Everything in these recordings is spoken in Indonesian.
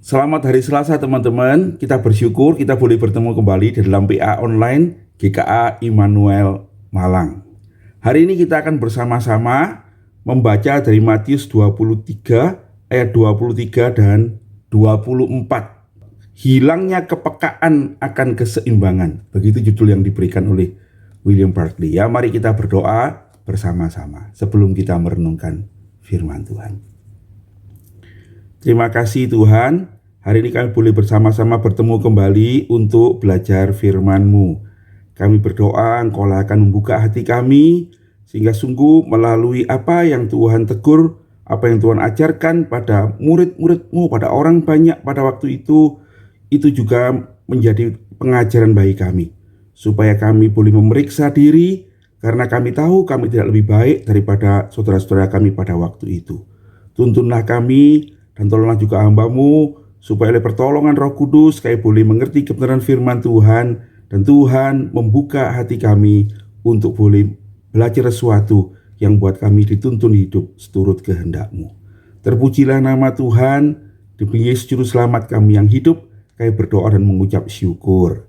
Selamat hari Selasa teman-teman. Kita bersyukur kita boleh bertemu kembali di dalam PA online GKA Immanuel Malang. Hari ini kita akan bersama-sama membaca dari Matius 23 ayat 23 dan 24. Hilangnya kepekaan akan keseimbangan. Begitu judul yang diberikan oleh William Barclay. Ya, mari kita berdoa bersama-sama sebelum kita merenungkan firman Tuhan. Terima kasih Tuhan, hari ini kami boleh bersama-sama bertemu kembali untuk belajar firman-Mu. Kami berdoa Engkau akan membuka hati kami, sehingga sungguh melalui apa yang Tuhan tegur, apa yang Tuhan ajarkan pada murid-murid-Mu, pada orang banyak pada waktu itu juga menjadi pengajaran bagi kami. Supaya kami boleh memeriksa diri, karena kami tahu kami tidak lebih baik daripada saudara-saudara kami pada waktu itu. Tuntunlah kami, dan tolonglah juga hamba-Mu, supaya oleh pertolongan Roh Kudus kami boleh mengerti kebenaran firman Tuhan, dan Tuhan membuka hati kami untuk boleh belajar sesuatu yang buat kami dituntun hidup seturut kehendak-Mu. Terpujilah nama Tuhan, demi Yesus Juru Selamat kami yang hidup, kami berdoa dan mengucap syukur.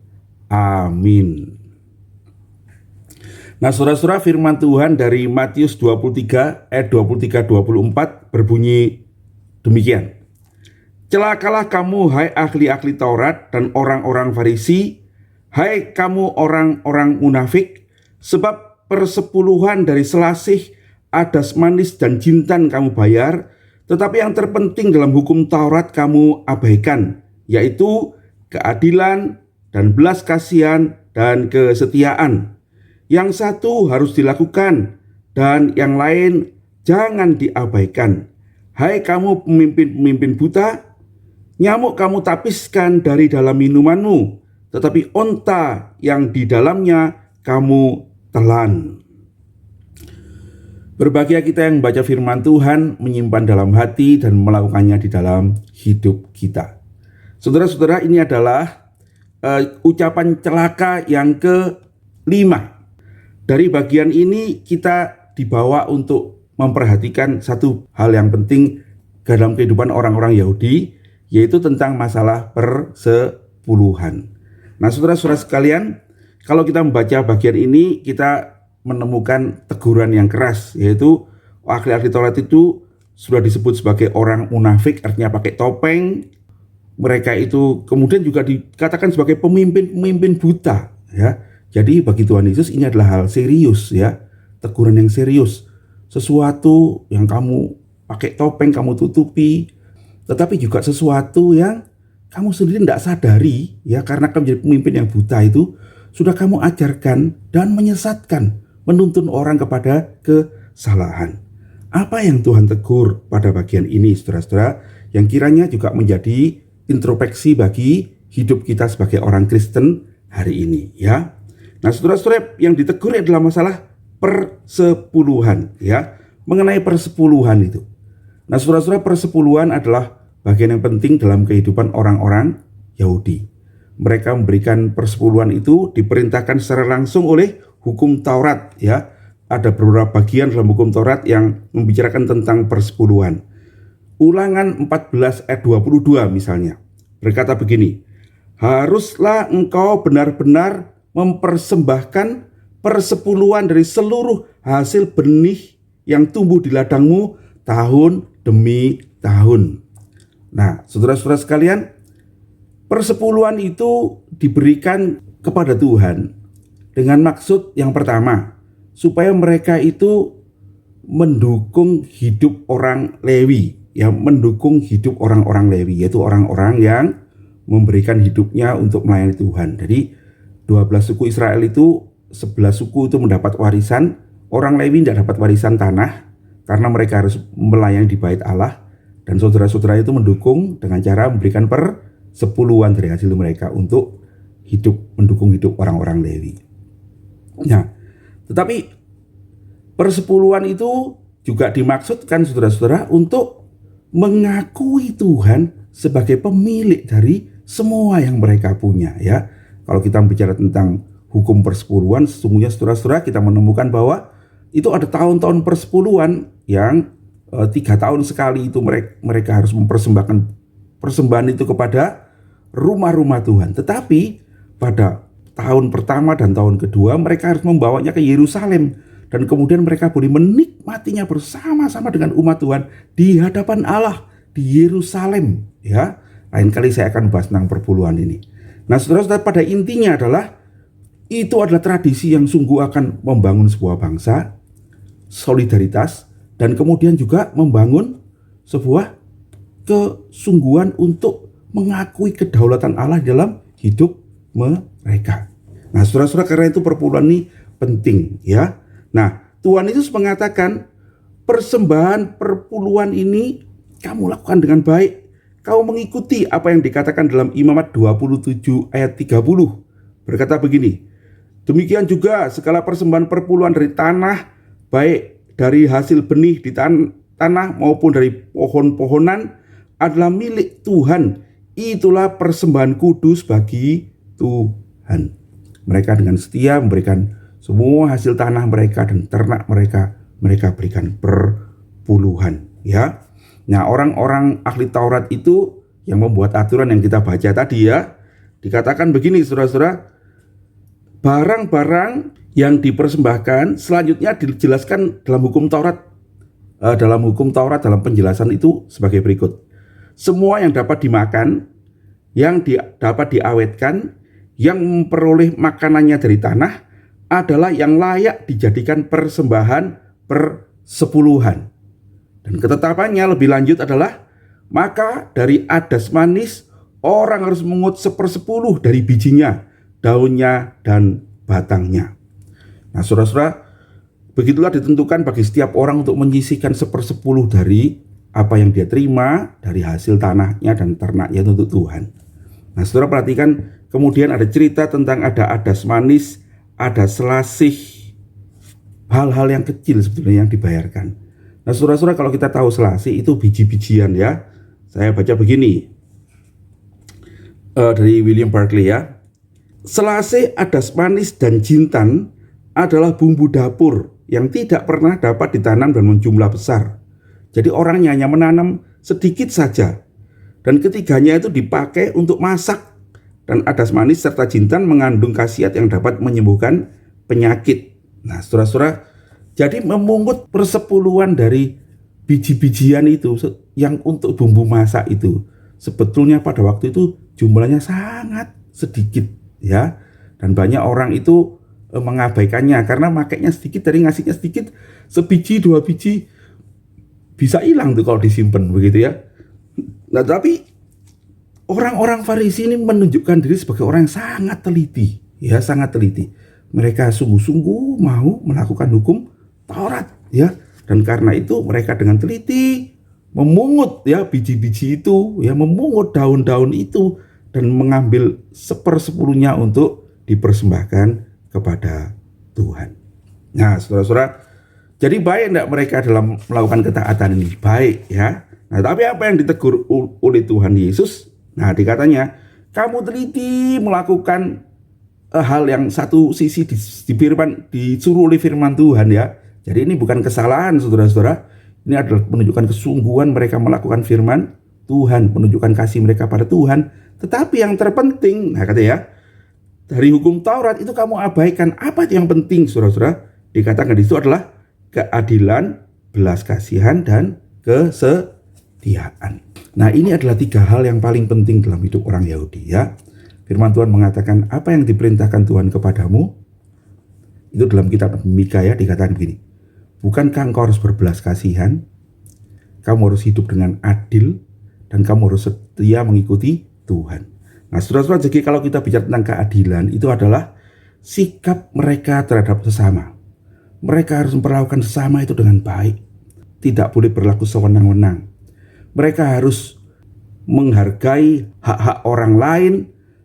Amin. Nah, saudara-saudara, firman Tuhan dari Matius 23 ayat 23-24 berbunyi demikian. Celakalah kamu, hai ahli-ahli Taurat dan orang-orang Farisi, hai kamu orang-orang munafik, sebab persepuluhan dari selasih, adas manis dan jintan kamu bayar, tetapi yang terpenting dalam hukum Taurat kamu abaikan, yaitu keadilan dan belas kasihan dan kesetiaan. Yang satu harus dilakukan dan yang lain jangan diabaikan. Hai kamu pemimpin-pemimpin buta, nyamuk kamu tapiskan dari dalam minumanmu, tetapi onta yang di dalamnya kamu telan. Berbahagia kita yang membaca firman Tuhan, menyimpan dalam hati dan melakukannya di dalam hidup kita. Saudara-saudara, ini adalah ucapan celaka yang ke-5. Dari bagian ini kita dibawa untuk memperhatikan satu hal yang penting dalam kehidupan orang-orang Yahudi, yaitu tentang masalah persepuluhan. Nah, saudara-saudara sekalian, kalau kita membaca bagian ini, kita menemukan teguran yang keras, yaitu ahli-ahli Taurat itu sudah disebut sebagai orang munafik, artinya pakai topeng. Mereka itu kemudian juga dikatakan sebagai pemimpin-pemimpin buta, ya. Jadi bagi Tuhan Yesus ini adalah hal serius, ya, teguran yang serius. Sesuatu yang kamu pakai topeng, kamu tutupi, tetapi juga sesuatu yang kamu sendiri tidak sadari, ya, karena kamu menjadi pemimpin yang buta itu, sudah kamu ajarkan dan menyesatkan, menuntun orang kepada kesalahan. Apa yang Tuhan tegur pada bagian ini, saudara-saudara, yang kiranya juga menjadi introspeksi bagi hidup kita sebagai orang Kristen hari ini, ya. Nah, saudara-saudara, yang ditegur adalah masalah persepuluhan, ya, mengenai persepuluhan itu. Nah, saudara-saudara, persepuluhan adalah bagian yang penting dalam kehidupan orang-orang Yahudi. Mereka memberikan persepuluhan itu diperintahkan secara langsung oleh hukum Taurat, ya. Ada beberapa bagian dalam hukum Taurat yang membicarakan tentang persepuluhan. Ulangan 14 ayat 22 misalnya berkata begini, haruslah engkau benar-benar mempersembahkan persepuluhan dari seluruh hasil benih yang tumbuh di ladangmu tahun demi tahun. Nah, saudara-saudara sekalian, persepuluhan itu diberikan kepada Tuhan dengan maksud yang pertama, supaya mereka itu mendukung hidup orang Lewi, ya, mendukung hidup orang-orang Lewi, yaitu orang-orang yang memberikan hidupnya untuk melayani Tuhan. Jadi 12 suku Israel itu, 11 suku itu mendapat warisan. Orang Lewi tidak dapat warisan tanah karena mereka harus melayani di bait Allah, dan saudara-saudara itu mendukung dengan cara memberikan persepuluhan dari hasil mereka untuk hidup, mendukung hidup orang-orang Lewi. Nah, tetapi persepuluhan itu juga dimaksudkan, saudara-saudara, untuk mengakui Tuhan sebagai pemilik dari semua yang mereka punya, ya. Kalau kita bicara tentang hukum persepuluhan, sesungguhnya saudara-saudara kita menemukan bahwa itu ada tahun-tahun persepuluhan yang 3 tahun sekali itu mereka harus mempersembahkan persembahan itu kepada rumah-rumah Tuhan. Tetapi pada tahun pertama dan tahun kedua mereka harus membawanya ke Yerusalem, dan kemudian mereka boleh menikmatinya bersama-sama dengan umat Tuhan di hadapan Allah di Yerusalem. Ya, lain kali saya akan bahas tentang perpuluhan ini. Nah, saudara-saudara, pada intinya adalah itu adalah tradisi yang sungguh akan membangun sebuah bangsa, solidaritas, dan kemudian juga membangun sebuah kesungguhan untuk mengakui kedaulatan Allah dalam hidup mereka. Nah, saudara-saudara, karena itu perpuluhan ini penting, ya. Nah, Tuhan Yesus mengatakan persembahan perpuluhan ini kamu lakukan dengan baik. Kau mengikuti apa yang dikatakan dalam Imamat 27 ayat 30. Berkata begini, demikian juga segala persembahan perpuluhan dari tanah, baik dari hasil benih di tanah maupun dari pohon-pohonan, adalah milik Tuhan. Itulah persembahan kudus bagi Tuhan. Mereka dengan setia memberikan semua hasil tanah mereka dan ternak mereka berikan perpuluhan, ya. Nah, orang-orang ahli Taurat itu yang membuat aturan yang kita baca tadi, ya, dikatakan begini, saudara-saudara, barang-barang yang dipersembahkan selanjutnya dijelaskan dalam hukum Taurat. Dalam penjelasan itu sebagai berikut. Semua yang dapat dimakan, yang dapat diawetkan, yang memperoleh makanannya dari tanah adalah yang layak dijadikan persembahan persepuluhan. Dan ketetapannya lebih lanjut adalah, maka dari adas manis orang harus mengut 1/10 dari bijinya, daunnya, dan batangnya. Nah, saudara-saudara, begitulah ditentukan bagi setiap orang untuk menyisihkan 1/10 dari apa yang dia terima dari hasil tanahnya dan ternaknya untuk Tuhan. Nah, saudara perhatikan, kemudian ada cerita tentang ada adas manis, ada selasih, hal-hal yang kecil sebetulnya yang dibayarkan. Nah, saudara-saudara, kalau kita tahu selasih itu biji-bijian, ya. Saya baca begini dari William Barclay, ya. Selasih, adas manis, dan jintan adalah bumbu dapur yang tidak pernah dapat ditanam dan menjumlah besar. Jadi orangnya hanya menanam sedikit saja, dan ketiganya itu dipakai untuk masak. Dan adas manis serta jintan mengandung khasiat yang dapat menyembuhkan penyakit. Nah, saudara-saudara, jadi memungut persepuluhan dari biji-bijian itu yang untuk bumbu masak itu sebetulnya pada waktu itu jumlahnya sangat sedikit, ya. Dan banyak orang itu mengabaikannya karena makainya sedikit, dari ngasihnya sedikit, sebiji 2 biji bisa hilang tuh kalau disimpan begitu, ya. Nah, tapi orang-orang Farisi ini menunjukkan diri sebagai orang yang sangat teliti, ya, sangat teliti. Mereka sungguh-sungguh mau melakukan hukum Taurat, ya. Dan karena itu mereka dengan teliti memungut, ya, biji-biji itu, ya, memungut daun-daun itu dan mengambil 1/10 untuk dipersembahkan kepada Tuhan. Nah, saudara-saudara, jadi baik enggak mereka dalam melakukan ketaatan ini? Baik, ya. Nah, tapi apa yang ditegur oleh Tuhan Yesus? Nah, dikatanya, kamu teliti melakukan hal yang satu sisi disuruh oleh firman Tuhan, ya. Jadi ini bukan kesalahan, saudara-saudara. Ini adalah menunjukkan kesungguhan mereka melakukan firman Tuhan, menunjukkan kasih mereka pada Tuhan. Tetapi yang terpenting, nah katanya, ya, dari hukum Taurat itu kamu abaikan. Apa itu yang penting, saudara-saudara? Dikatakan di situ adalah keadilan, belas kasihan, dan kesetiaan. Nah, ini adalah 3 hal yang paling penting dalam hidup orang Yahudi, ya. Firman Tuhan mengatakan, apa yang diperintahkan Tuhan kepadamu? Itu dalam kitab Mika, ya, dikatakan begini, bukankah engkau harus berbelas kasihan? Kamu harus hidup dengan adil, dan kamu harus setia mengikuti Tuhan. Nah, saudara-saudara, jadi kalau kita bicara tentang keadilan, itu adalah sikap mereka terhadap sesama. Mereka harus memperlakukan sesama itu dengan baik, tidak boleh berlaku sewenang-wenang. Mereka harus menghargai hak-hak orang lain,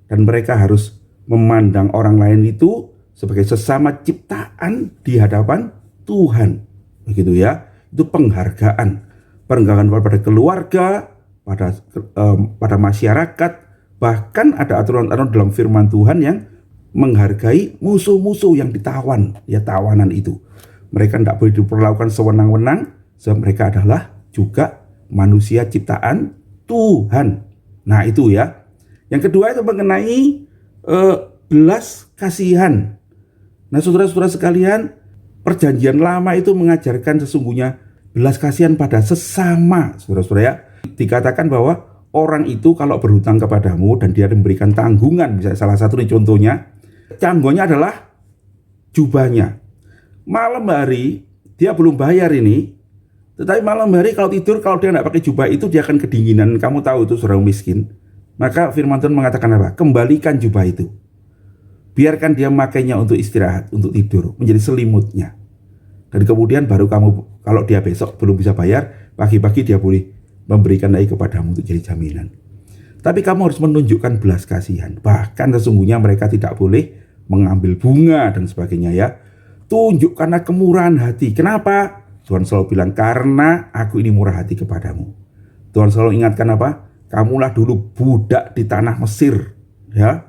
dan mereka harus memandang orang lain itu sebagai sesama ciptaan di hadapan Tuhan. Begitu, ya. Itu penghargaan pada keluarga, pada masyarakat. Bahkan ada aturan-aturan dalam firman Tuhan yang menghargai musuh-musuh yang ditawan, ya, tawanan itu. Mereka tidak boleh diperlakukan sewenang-wenang, sebab mereka adalah juga manusia ciptaan Tuhan. Nah itu ya. Yang kedua itu mengenai belas kasihan. Nah saudara-saudara sekalian, perjanjian lama itu mengajarkan sesungguhnya belas kasihan pada sesama, saudara-saudara ya. Dikatakan bahwa orang itu kalau berhutang kepadamu dan dia memberikan tanggungan, misalnya salah satu nih contohnya, tanggungannya adalah jubahnya. Malam hari dia belum bayar ini, tetapi malam hari kalau tidur, kalau dia tidak pakai jubah itu dia akan kedinginan. Kamu tahu itu seorang miskin. Maka firman Tuhan mengatakan apa? Kembalikan jubah itu. Biarkan dia memakainya untuk istirahat, untuk tidur, menjadi selimutnya. Dan kemudian baru kamu, kalau dia besok belum bisa bayar, pagi-pagi dia boleh memberikan lagi kepadamu untuk jadi jaminan. Tapi kamu harus menunjukkan belas kasihan. Bahkan sesungguhnya mereka tidak boleh mengambil bunga dan sebagainya ya. Tunjukkanlah kemurahan hati. Kenapa? Tuhan selalu bilang, karena aku ini murah hati kepadamu. Tuhan selalu ingatkan apa? Kamulah dulu budak di tanah Mesir, ya.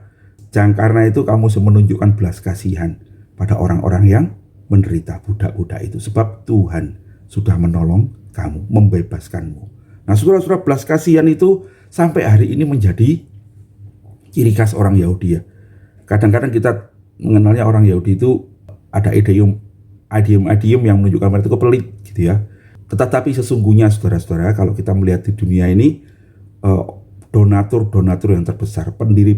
Jangan karena itu kamu menunjukkan belas kasihan pada orang-orang yang menderita, budak-budak itu. Sebab Tuhan sudah menolong kamu, membebaskanmu. Nah saudara-saudara, belas kasihan itu sampai hari ini menjadi ciri khas orang Yahudi ya. Kadang-kadang kita mengenalnya orang Yahudi itu ada idiom yang menunjukkan mereka itu pelit gitu ya. Tetapi sesungguhnya saudara-saudara, kalau kita melihat di dunia ini, donatur yang terbesar, pendiri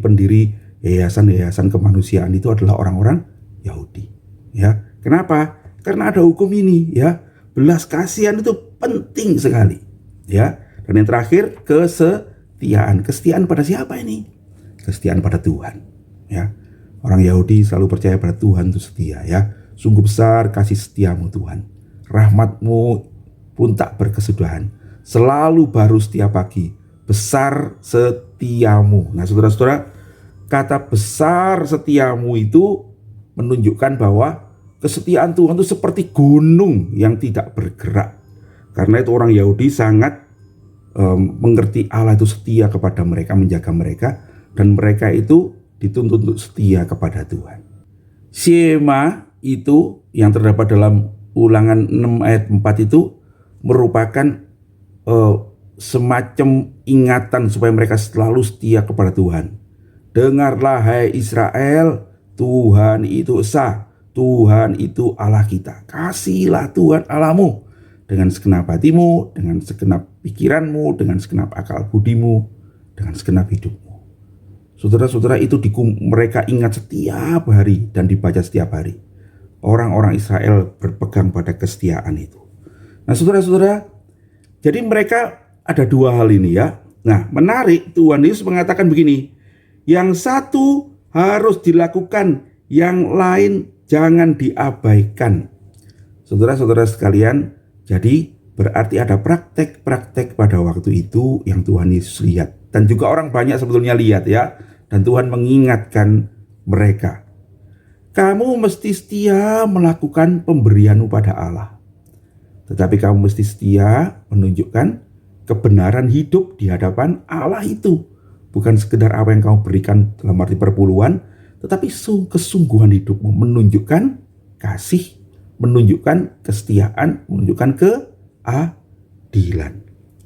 yayasan-yayasan kemanusiaan itu adalah orang-orang Yahudi. Ya, kenapa? Karena ada hukum ini, ya. Belas kasihan itu penting sekali, ya. Dan yang terakhir, kesetiaan. Kesetiaan pada siapa ini? Kesetiaan pada Tuhan, ya. Orang Yahudi selalu percaya pada Tuhan itu setia, ya. Sungguh besar kasih setiamu Tuhan. Rahmat-Mu pun tak berkesudahan. Selalu baru setiap pagi. Besar setiamu. Nah saudara-saudara, kata besar setiamu itu menunjukkan bahwa kesetiaan Tuhan itu seperti gunung yang tidak bergerak. Karena itu orang Yahudi sangat mengerti Allah itu setia kepada mereka, menjaga mereka, dan mereka itu dituntut untuk setia kepada Tuhan. Shema itu yang terdapat dalam Ulangan 6 ayat 4 itu merupakan semacam ingatan supaya mereka selalu setia kepada Tuhan. Dengarlah hai Israel, Tuhan itu esa, Tuhan itu Allah kita. Kasihlah Tuhan Allahmu dengan segenap hatimu, dengan segenap pikiranmu, dengan segenap akal budimu, dengan segenap hidupmu. Saudara-saudara, itu mereka ingat setiap hari dan dibaca setiap hari. Orang-orang Israel berpegang pada kesetiaan itu. Nah saudara-saudara, jadi mereka ada dua hal ini ya. Nah menarik, Tuhan Yesus mengatakan begini, yang satu harus dilakukan, yang lain jangan diabaikan. Saudara-saudara sekalian, jadi berarti ada praktek-praktek pada waktu itu yang Tuhan Yesus lihat. Dan juga orang banyak sebetulnya lihat ya. Dan Tuhan mengingatkan mereka. Kamu mesti setia melakukan pemberianmu pada Allah. Tetapi kamu mesti setia menunjukkan kebenaran hidup di hadapan Allah itu. Bukan sekedar apa yang kamu berikan dalam arti perpuluhan, tetapi kesungguhan hidupmu, menunjukkan kasih, menunjukkan kesetiaan, menunjukkan keadilan.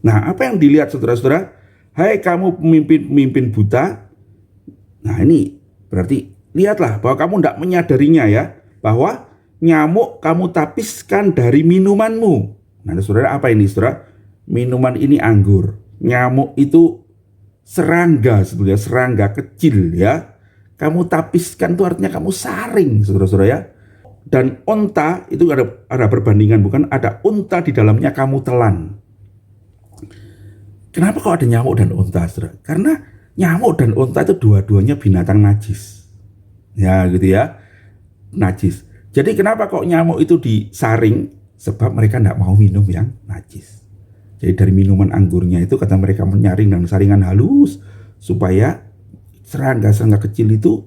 Nah, apa yang dilihat saudara-saudara? Hai kamu pemimpin buta. Nah ini berarti lihatlah bahwa kamu tidak menyadarinya ya, bahwa nyamuk kamu tapiskan dari minumanmu. Nah saudara, apa ini saudara? Minuman ini anggur. Nyamuk itu serangga, sebetulnya serangga kecil ya. Kamu tapiskan itu artinya kamu saring, saudara-saudara ya. Dan unta itu ada perbandingan, bukan? Ada unta di dalamnya kamu telan. Kenapa kok ada nyamuk dan unta, saudara? Karena nyamuk dan unta itu dua-duanya binatang najis. Ya gitu ya, najis. Jadi kenapa kok nyamuk itu disaring? Sebab mereka tidak mau minum yang najis. Jadi dari minuman anggurnya itu kata mereka menyaring dengan saringan halus supaya serangga-serangga kecil itu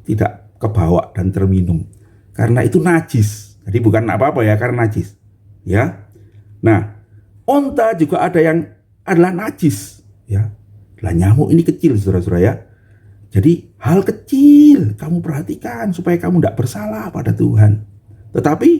tidak kebawa dan terminum. Karena itu najis. Jadi bukan apa-apa ya, karena najis. Ya. Nah, unta juga ada yang adalah najis. Ya. Lah nyamuk ini kecil saudara-saudara ya. Jadi hal kecil kamu perhatikan supaya kamu tidak bersalah pada Tuhan. Tetapi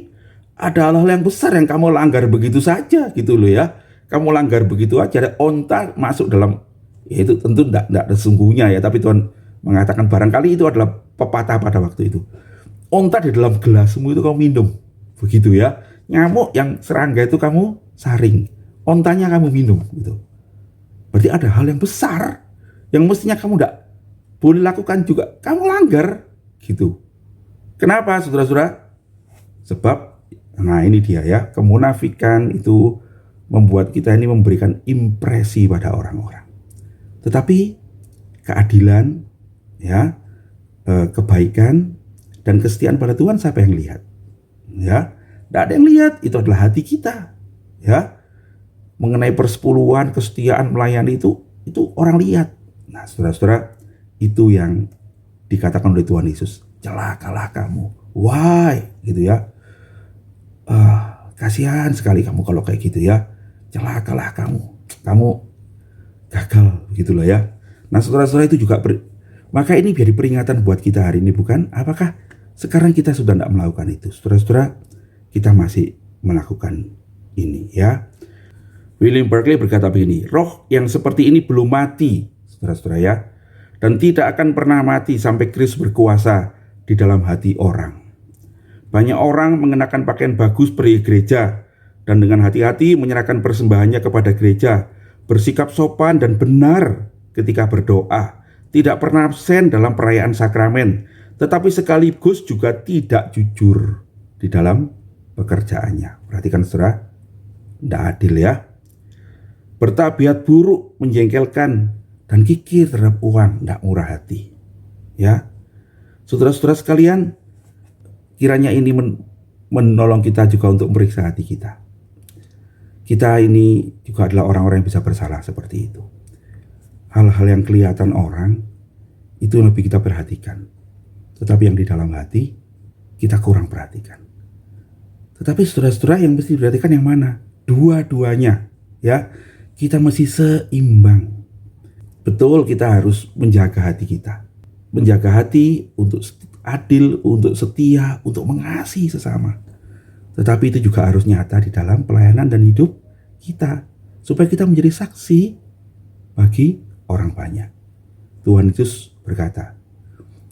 ada hal-hal yang besar yang kamu langgar begitu saja gitu loh ya. Kamu langgar begitu aja, ada onta masuk dalam Ya, itu tentu tidak sesungguhnya ya, tapi Tuhan mengatakan barangkali itu adalah pepatah pada waktu itu. Onta di dalam gelasmu itu kamu minum, begitu ya. Nyamuk yang serangga itu kamu saring, ontanya kamu minum gitu. Berarti ada hal yang besar yang mestinya kamu tidak boleh lakukan juga, kamu langgar gitu. Kenapa saudara-saudara? Sebab nah ini dia ya, kemunafikan itu membuat kita ini memberikan impresi pada orang-orang. Tetapi keadilan ya, kebaikan dan kesetiaan pada Tuhan siapa yang lihat? Ya, tidak ada yang lihat, itu adalah hati kita. Ya, mengenai persepuluhan, kesetiaan, melayani itu orang lihat. Nah, saudara-saudara, itu yang dikatakan oleh Tuhan Yesus, celakalah kamu. Why? Gitu ya. Kasihan sekali kamu kalau kayak gitu ya. Celakalah kamu. Kamu gagal, begitulah ya. Nah, saudara-saudara, itu juga maka ini jadi peringatan buat kita hari ini, bukan? Apakah sekarang kita sudah tidak melakukan itu? Saudara-saudara, kita masih melakukan ini ya. William Barclay berkata begini, roh yang seperti ini belum mati, saudara-saudara ya, dan tidak akan pernah mati sampai Kristus berkuasa di dalam hati orang. Banyak orang mengenakan pakaian bagus pergi gereja dan dengan hati-hati menyerahkan persembahannya kepada gereja, bersikap sopan dan benar ketika berdoa, tidak pernah absen dalam perayaan sakramen, tetapi sekaligus juga tidak jujur di dalam pekerjaannya. Perhatikan saudara, tidak adil ya. Bertabiat buruk, menjengkelkan, dan kikir terhadap uang, tidak murah hati. Ya, saudara-saudara sekalian, kiranya ini menolong kita juga untuk memeriksa hati kita. Kita ini juga adalah orang-orang yang bisa bersalah seperti itu. Hal-hal yang kelihatan orang, itu lebih kita perhatikan. Tetapi yang di dalam hati, kita kurang perhatikan. Tetapi saudara-saudara yang mesti diperhatikan yang mana? Dua-duanya, ya. Kita mesti seimbang. Betul, kita harus menjaga hati kita. Menjaga hati untuk adil, untuk setia, untuk mengasihi sesama. Tetapi itu juga harus nyata di dalam pelayanan dan hidup kita. Supaya kita menjadi saksi bagi orang banyak. Tuhan Yesus berkata,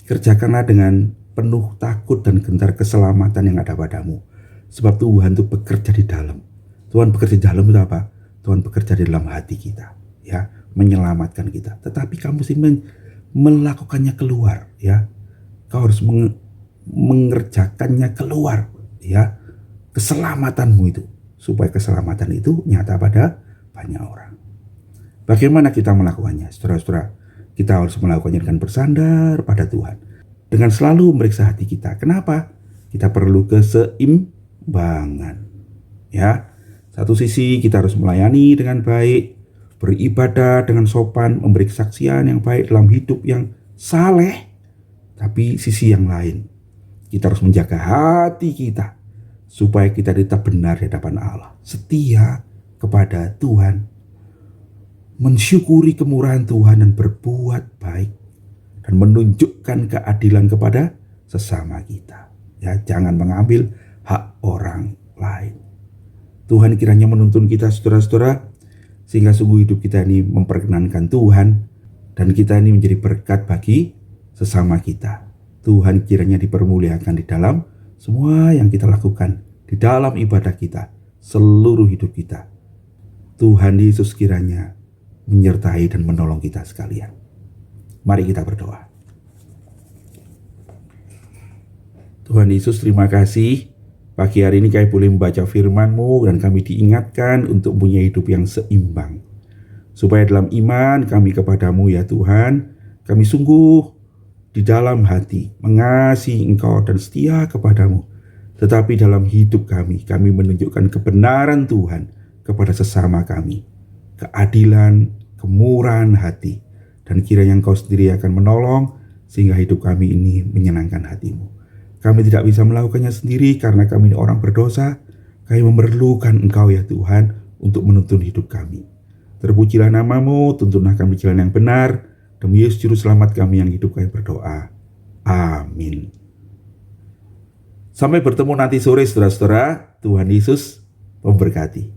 kerjakanlah dengan penuh takut dan gentar keselamatan yang ada padamu. Sebab Tuhan itu bekerja di dalam. Tuhan bekerja di dalam itu apa? Tuhan bekerja di dalam hati kita, ya, menyelamatkan kita. Tetapi kamu mesti melakukannya keluar, ya. Kau harus mengerjakannya keluar, ya, keselamatanmu itu, supaya keselamatan itu nyata pada banyak orang. Bagaimana kita melakukannya, saudara-saudara? Kita harus melakukannya dengan bersandar pada Tuhan, dengan selalu memeriksa hati kita. Kenapa? Kita perlu keseimbangan, ya. Satu sisi kita harus melayani dengan baik, beribadah dengan sopan, memberi kesaksian yang baik dalam hidup yang saleh. Tapi sisi yang lain, kita harus menjaga hati kita supaya kita tetap benar di hadapan Allah, setia kepada Tuhan, mensyukuri kemurahan Tuhan dan berbuat baik dan menunjukkan keadilan kepada sesama kita. Ya, jangan mengambil hak orang lain. Tuhan kiranya menuntun kita saudara-saudara, sehingga sungguh hidup kita ini memperkenankan Tuhan, dan kita ini menjadi berkat bagi sesama kita. Tuhan kiranya dipermuliakan di dalam semua yang kita lakukan, di dalam ibadah kita, seluruh hidup kita. Tuhan Yesus kiranya menyertai dan menolong kita sekalian. Mari kita berdoa. Tuhan Yesus, terima kasih. Pagi hari ini kami boleh membaca firman-Mu dan kami diingatkan untuk punya hidup yang seimbang. Supaya dalam iman kami kepadamu ya Tuhan, kami sungguh di dalam hati mengasihi Engkau dan setia kepadamu. Tetapi dalam hidup kami menunjukkan kebenaran Tuhan kepada sesama kami. Keadilan, kemurahan hati. Dan kiranya Engkau sendiri akan menolong sehingga hidup kami ini menyenangkan hati-Mu. Kami tidak bisa melakukannya sendiri karena kami ini orang berdosa. Kami memerlukan Engkau ya Tuhan untuk menuntun hidup kami. Terpujilah nama-Mu, tuntunlah kami jalan yang benar. Demi Yesus Juru Selamat kami yang hidup, kami berdoa. Amin. Sampai bertemu nanti sore saudara-saudara. Tuhan Yesus memberkati.